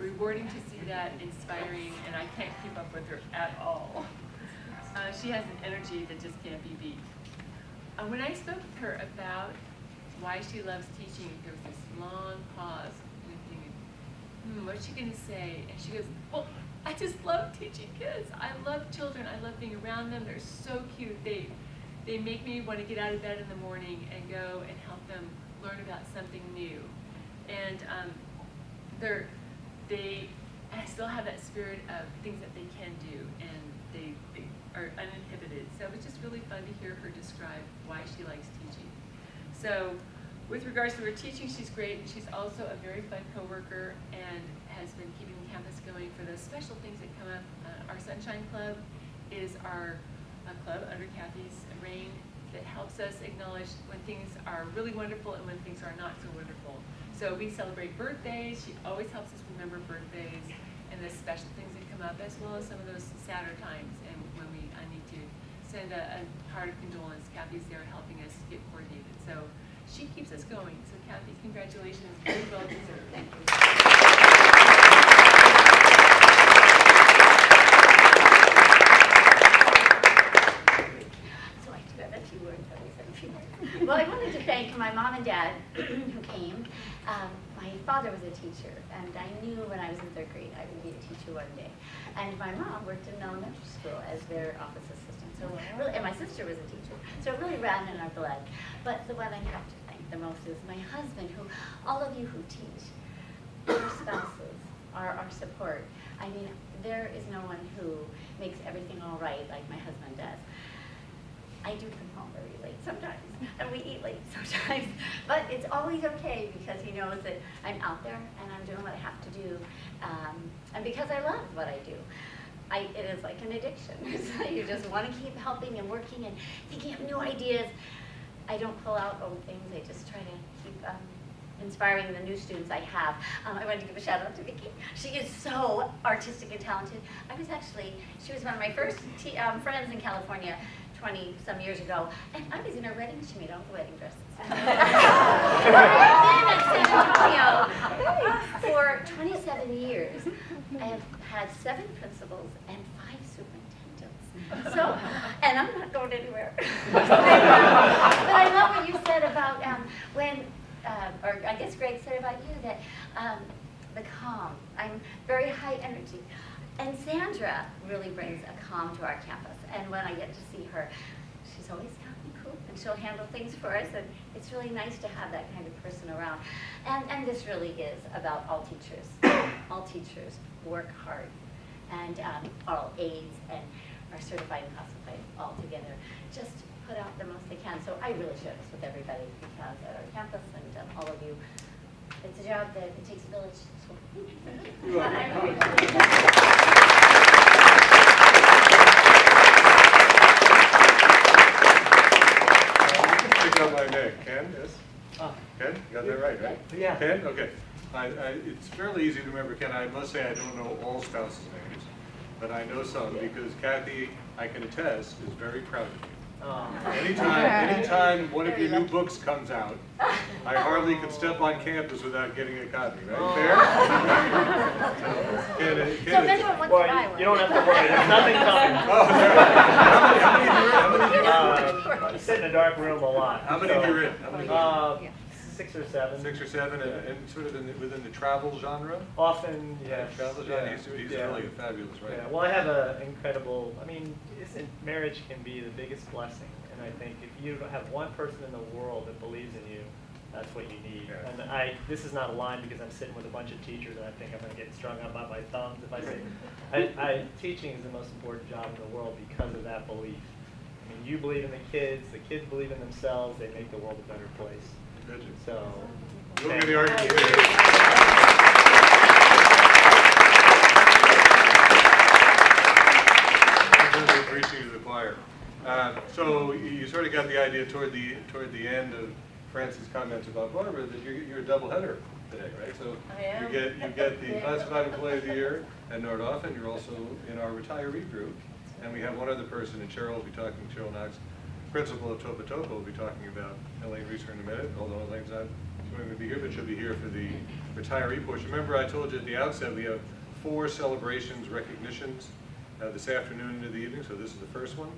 rewarding to see that, inspiring, and I can't keep up with her at all. She has an energy that just can't be beat. When I spoke with her about why she loves teaching, there was this long pause, and I'm thinking, what's she gonna say? And she goes, well, I just love teaching kids. I love children. I love being around them. They're so cute. They make me want to get out of bed in the morning and go and help them learn about something new. And they still have that spirit of things that they can do, and they are uninhibited. So it was just really fun to hear her describe why she likes teaching. So with regards to her teaching, she's great. She's also a very fun coworker and has been keeping the campus going for the special things that come up. Our Sunshine Club is our club under Kathy's reign that helps us acknowledge when things are really wonderful and when things are not so wonderful. So we celebrate birthdays. She always helps us remember birthdays and the special things that come up, as well as some of those sadder times. And when I need to send a heart of condolence, Kathy's there helping us get coordinated. So she keeps us going. So Kathy, congratulations. Very well deserved. Thank you. So I do have a few words. Well, I wanted to thank my mom and dad who came. My father was a teacher, and I knew when I was in 3rd grade I would be a teacher one day. And my mom worked in elementary school as their office assistant. So really, and my sister was a teacher. So it really ran in our blood. But the one I have to thank the most is my husband, who, all of you who teach, our spouses, are our support. I mean, there is no one who makes everything all right like my husband does. I do come home very late sometimes, and we eat late sometimes, but it's always okay because he knows that I'm out there and I'm doing what I have to do, and because I love what I do. It is like an addiction. You just want to keep helping and working and thinking of new ideas. I don't pull out old things. I just try to keep inspiring the new students I have. I wanted to give a shout out to Vicki. She is so artistic and talented. She was one of my first friends in California 20-some years ago, and I was in her wedding. She made all the wedding dresses. I've been at San Antonio for 27 years. I have had 7 principals and 5 superintendents. So, and I'm not going anywhere. But I love what you said about or I guess Greg said about you, that the calm. I'm very high energy. And Sandra really brings a calm to our campus. And when I get to see her, she's always calm and cool, and she'll handle things for us. And it's really nice to have that kind of person around. And this really is about all teachers. All teachers work hard, and all aides and are certified and classified all together. Just put out the most they can. So I really share this with everybody because at our campus and all of you, it's a job that it takes a village. So Pick up my name. Ken, yes? Ken, you got that right? Yeah. Ken, okay. It's fairly easy to remember Ken. I must say I don't know all spouses' names, but I know some because Kathy, I can attest, is very proud of you. Anytime one of your new books comes out, I hardly could step on campus without getting a copy, right? Fair? So if anyone wants to buy one. You don't have to worry, there's nothing coming. How many I sit in a dark room a lot. How many have you written? 6 or 7. 6 or 7, and sort of within the travel genre? Often, yes. Travel genre, he's really a fabulous writer. Yeah, well, I have an incredible, marriage can be the biggest blessing. And I think if you have one person in the world that believes in you, that's what you need. Yeah. And this is not a line because I'm sitting with a bunch of teachers and I think I'm going to get strung up by my thumbs if I say, teaching is the most important job in the world because of that belief. I mean, you believe in the kids believe in themselves, they make the world a better place. So, look at the argument here. Preaching to the choir. So you sort of got the idea toward the end of Francis' comments about Barbara that you're a doubleheader today, right? So I am. you get the Classified Employee of the Year at Nordhoff, and you're also in our retiree group. And we have one other person, and Cheryl will be talking. Cheryl Knox, principal of Topa Topa, will be talking about Elaine Reeser in a minute, although Elaine's not going to be here, but she'll be here for the retiree portion. Remember, I told you at the outset we have 4 celebrations, recognitions this afternoon into the evening, so this is the first one.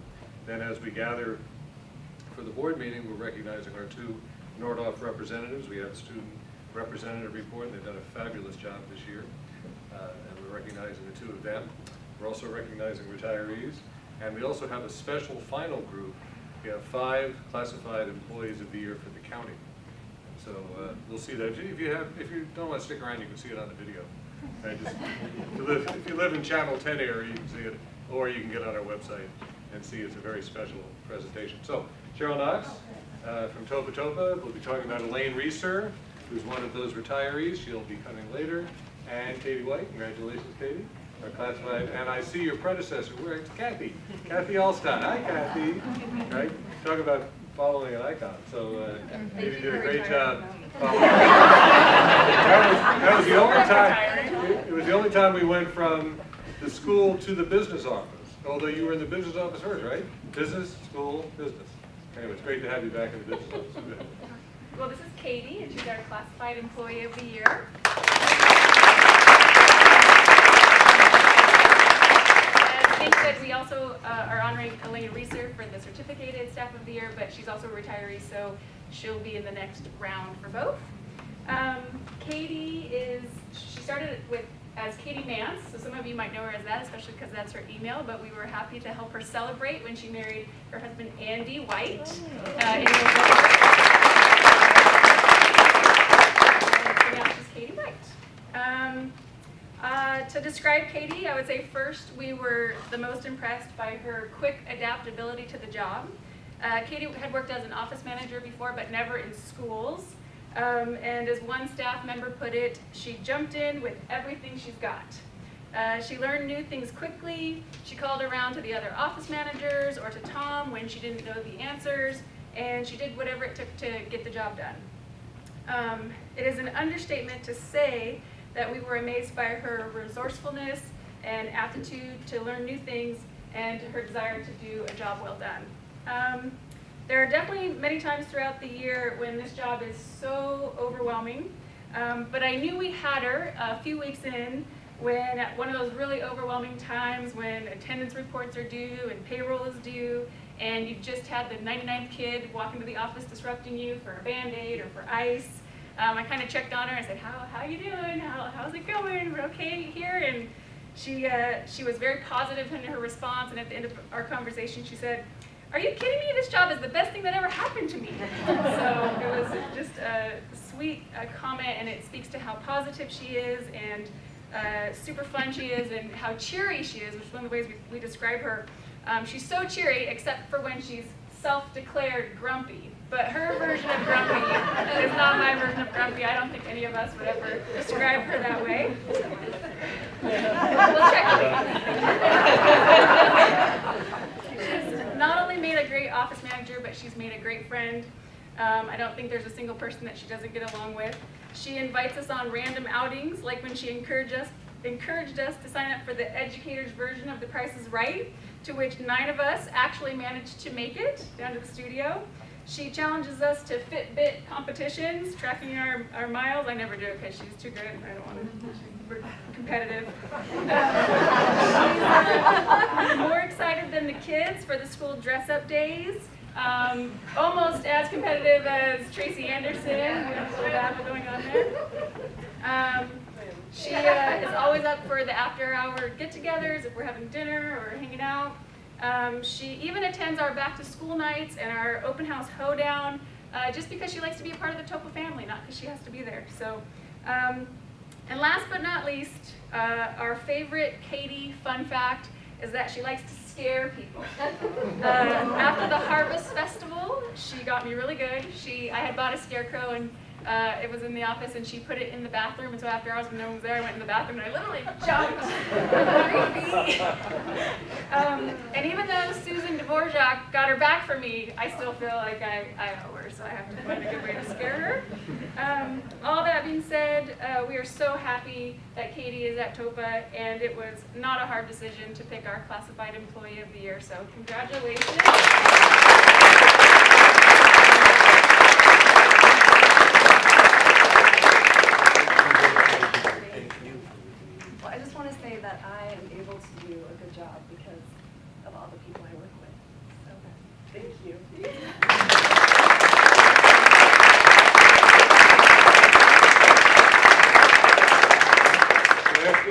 Then as we gather for the board meeting, we're recognizing our 2 Nordhoff representatives. We have a student representative report, and they've done a fabulous job this year, and we're recognizing the 2 of them. We're also recognizing retirees, and we also have a special final group. We have 5 classified employees of the year for the county. So we'll see that. If you don't want to stick around, you can see it on the video. Right? If you live in Channel 10 area, you can see it, or you can get on our website and see it's a very special presentation. So Cheryl Knox from Topa Topa will be talking about Elaine Reeser, who's one of those retirees. She'll be coming later. And Katie White, congratulations, Katie. Our classified, and I see your predecessor. Where it's Kathy Alstott. Hi, Kathy. Right? Talk about following an icon. So Katie did a great job. That was the only time. It was the only time we went from the school to the business office. Although you were in the business office first, right? Business, school, business. Anyway, it's great to have you back in the business office. Well, this is Katie, and she's our Classified Employee of the Year. As Hank said, we also are honoring Elaine Reeser for the Certificated Staff of the Year, but she's also a retiree, so she'll be in the next round for both. Katie she started as Katie Nance, so some of you might know her as that, especially because that's her email, but we were happy to help her celebrate when she married her husband Andy White in November. So now she's Katie White. To describe Katie, I would say first we were the most impressed by her quick adaptability to the job. Katie had worked as an office manager before, but never in schools. And as one staff member put it, she jumped in with everything she's got. She learned new things quickly. She called around to the other office managers or to Tom when she didn't know the answers, and she did whatever it took to get the job done. It is an understatement to say that we were amazed by her resourcefulness and aptitude to learn new things and her desire to do a job well done. There are definitely many times throughout the year when this job is so overwhelming, but I knew we had her a few weeks in when at one of those really overwhelming times when attendance reports are due and payroll is due, and you've just had the 99th kid walk into the office disrupting you for a Band-Aid or for ice. I kind of checked on her. I said, how you doing? How's it going? We're okay here? And she was very positive in her response, and at the end of our conversation she said, "Are you kidding me? This job is the best thing that ever happened to me." So it was just a sweet comment, and it speaks to how positive she is and super fun she is and how cheery she is, which is one of the ways we describe her. She's so cheery except for when she's self-declared grumpy. But her version of grumpy is not my version of grumpy. I don't think any of us would ever describe her that way. We'll check. She's not only made a great office manager, but she's made a great friend. I don't think there's a single person that she doesn't get along with. She invites us on random outings, like when she encouraged us to sign up for the educator's version of The Price is Right, to which 9 of us actually managed to make it down to the studio. She challenges us to Fitbit competitions, tracking our miles. I never do it because she's too good. I don't want to. We're competitive. She's more excited than the kids for the school dress-up days. Almost as competitive as Tracy Anderson. We have a little battle going on there. She is always up for the after-hour get-togethers if we're having dinner or hanging out. She even attends our back-to-school nights and our open house hoedown just because she likes to be a part of the Topa family, not because she has to be there. So, and last but not least, our favorite Katie fun fact is that she likes to scare people. After the Harvest Festival, she got me really good. I had bought a scarecrow and it was in the office, and she put it in the bathroom, and so after hours when no one was there, I went in the bathroom and I literally jumped with 3 feet. And even though Susan Dvorak got her back for me, I still feel like I owe her, so I have to find a good way to scare her. All that being said, we are so happy that Katie is at Topa, and it was not a hard decision to pick our Classified Employee of the Year, so congratulations. Well, I just want to say that I am able to do a good job because of all the people I work with. So, thank you.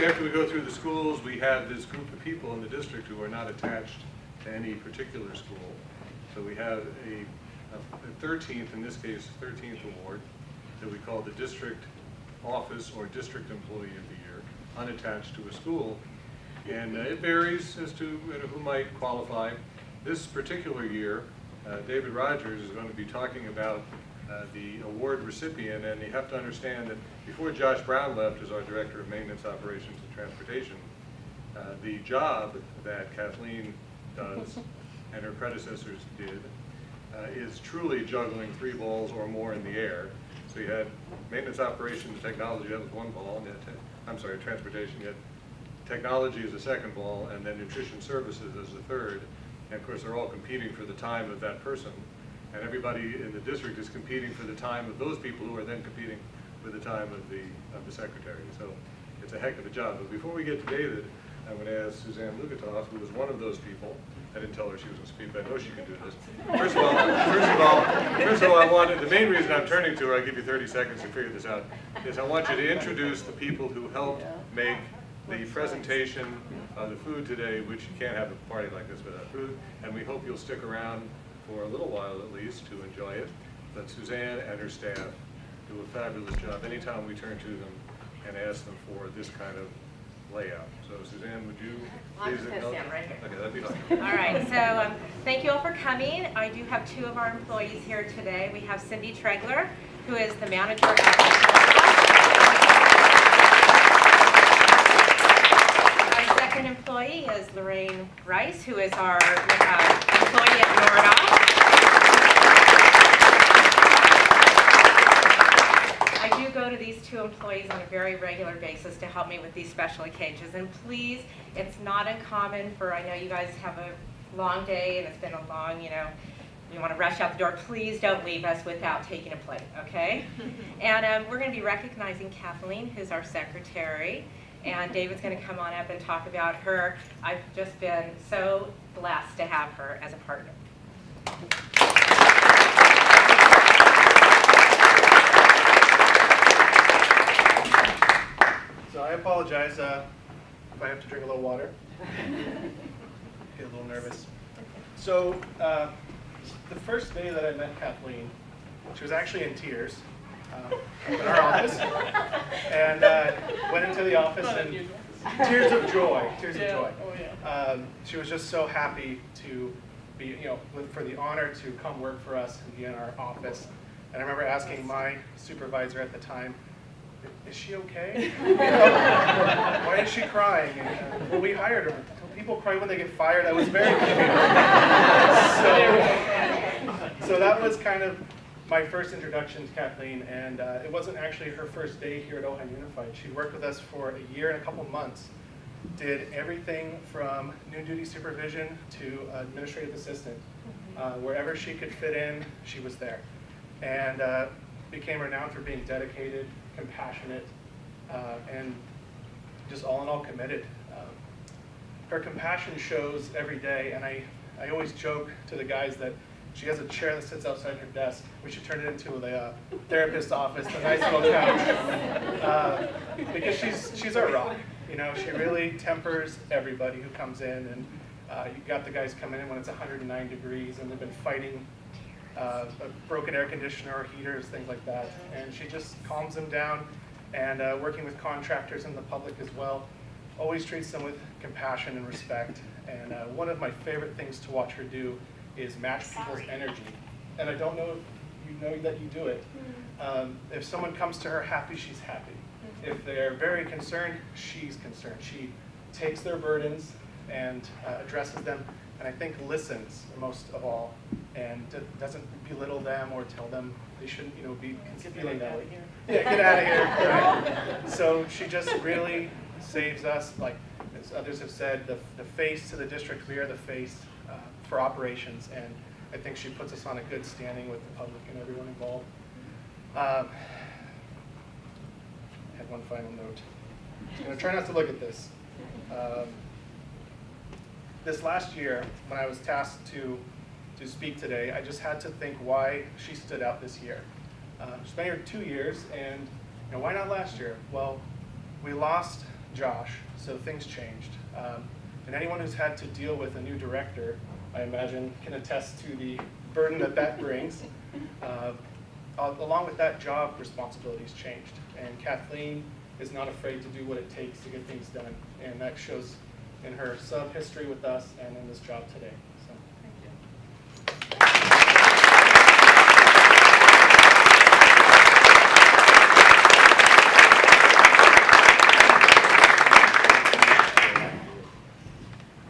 After we go through the schools, we have this group of people in the district who are not attached to any particular school. So we have a 13th, in this case, 13th award that we call the District Office or District Employee of the Year, unattached to a school. And it varies as to who might qualify. This particular year, David Rogers is going to be talking about the award recipient, and you have to understand that before Josh Brown left as our Director of Maintenance, Operations, and Transportation, the job that Kathleen does and her predecessors did is truly juggling 3 balls or more in the air. So you had maintenance, operations, technology, that was 1 ball, and yet, transportation, yet technology is the 2nd ball, and then nutrition services is the 3rd. And of course, they're all competing for the time of that person. And everybody in the district is competing for the time of those people who are then competing with the time of the secretary. So it's a heck of a job. But before we get to David, I'm going to ask Suzanne Lukatoff, who was one of those people. I didn't tell her she was going to speak, but I know she can do this. First of all, the main reason I'm turning to her, I'll give you 30 seconds to figure this out, is I want you to introduce the people who helped make the presentation of the food today, which you can't have a party like this without food, and we hope you'll stick around for a little while at least to enjoy it. But Suzanne and her staff do a fabulous job anytime we turn to them and ask them for this kind of layout. So Suzanne, would you I'm please just gonna stand right here. Okay, that'd be fine. All right, so thank you all for coming. I do have two of our employees here today. We have Cindy Tregler, who is the manager Our second employee is Lorraine Rice, who is our employee at Nordoff. I do go to these two employees on a very regular basis to help me with these special occasions. And please, it's not uncommon for, I know you guys have a long day and it's been a long, you want to rush out the door. Please don't leave us without taking a plate, okay? And we're going to be recognizing Kathleen, who's our secretary. And David's going to come on up and talk about her. I've just been so blessed to have her as a partner. So I apologize if I have to drink a little water. Get a little nervous. So the first day that I met Kathleen, she was actually in tears in our office, and went into the office and tears of joy, tears of joy. She was just so happy to be, for the honor to come work for us and be in our office. And I remember asking my supervisor at the time, is she okay? Why is she crying? And, well, we hired her. People cry when they get fired. I was very confused. So that was kind of my first introduction to Kathleen, and it wasn't actually her first day here at Ojai Unified. She worked with us for a year and a couple months, did everything from noon duty supervision to administrative assistant. Wherever she could fit in, she was there. And became renowned for being dedicated, compassionate, and just all in all committed. Her compassion shows every day, and I always joke to the guys that she has a chair that sits outside her desk. We should turn it into the therapist's office, the nice little couch, because she's our rock. She really tempers everybody who comes in, and you got the guys coming in when it's 109 degrees, and they've been fighting a broken air conditioner or heaters, things like that. And she just calms them down, and working with contractors and the public as well, always treats them with compassion and respect. And one of my favorite things to watch her do is match people's energy. And I don't know if you know that you do it. If someone comes to her happy, she's happy. If they're very concerned, she's concerned. She takes their burdens and addresses them, and I think listens most of all, and doesn't belittle them or tell them they shouldn't, be feeling that way. Yeah, get out of here. Right. So she just really saves us, like as others have said, the face to the district. We are the face for operations, and I think she puts us on a good standing with the public and everyone involved. I had one final note. I'm going to try not to look at this. This last year, when I was tasked to speak today, I just had to think why she stood out this year. She's been here 2 years, and why not last year? Well, we lost Josh, so things changed. And anyone who's had to deal with a new director, I imagine, can attest to the burden that brings. Along with that, job responsibilities changed, and Kathleen is not afraid to do what it takes to get things done, and that shows in her sub-history with us and in this job today. So, thank you.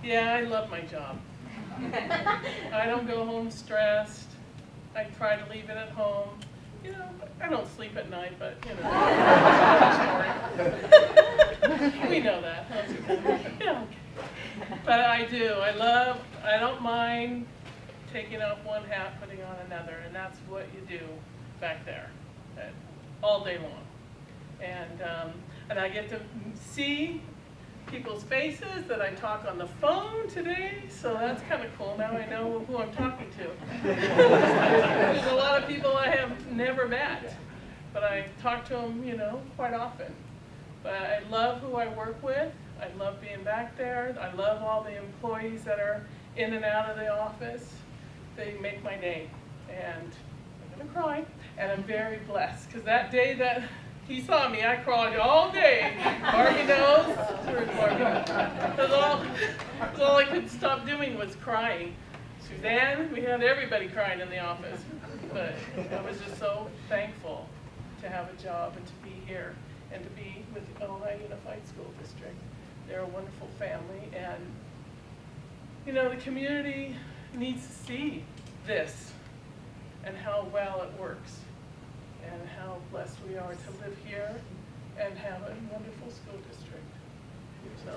Yeah, I love my job. I don't go home stressed. I try to leave it at home. I don't sleep at night, but we know that. Yeah. But I do. I don't mind taking off one hat, putting on another, and that's what you do back there all day long. And I get to see people's faces that I talk on the phone today, so that's kind of cool. Now I know who I'm talking to. There's a lot of people I have never met, but I talk to them, quite often. But I love who I work with. I love being back there. I love all the employees that are in and out of the office. They make my day, and I'm gonna cry. And I'm very blessed, because that day that he saw me, I cried all day. Barbie knows. That's all I could stop doing was crying. Suzanne, we had everybody crying in the office. But I was just so thankful to have a job and to be here and to be with the Ojai Unified School District. They're a wonderful family, and you know, the community needs to see this and how well it works and how blessed we are to live here and have a wonderful school district. So,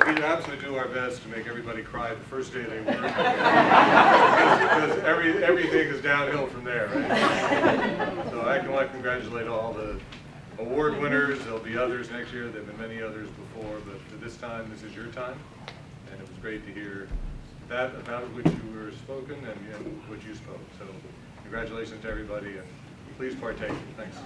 we absolutely do our best to make everybody cry the first day they work. Because everything is downhill from there, right? So I can congratulate all the award winners. There'll be others next year. There've been many others before, but for this time, this is your time. And it was great to hear that about which you were spoken and what you spoke. So congratulations to everybody, and please partake. Thanks.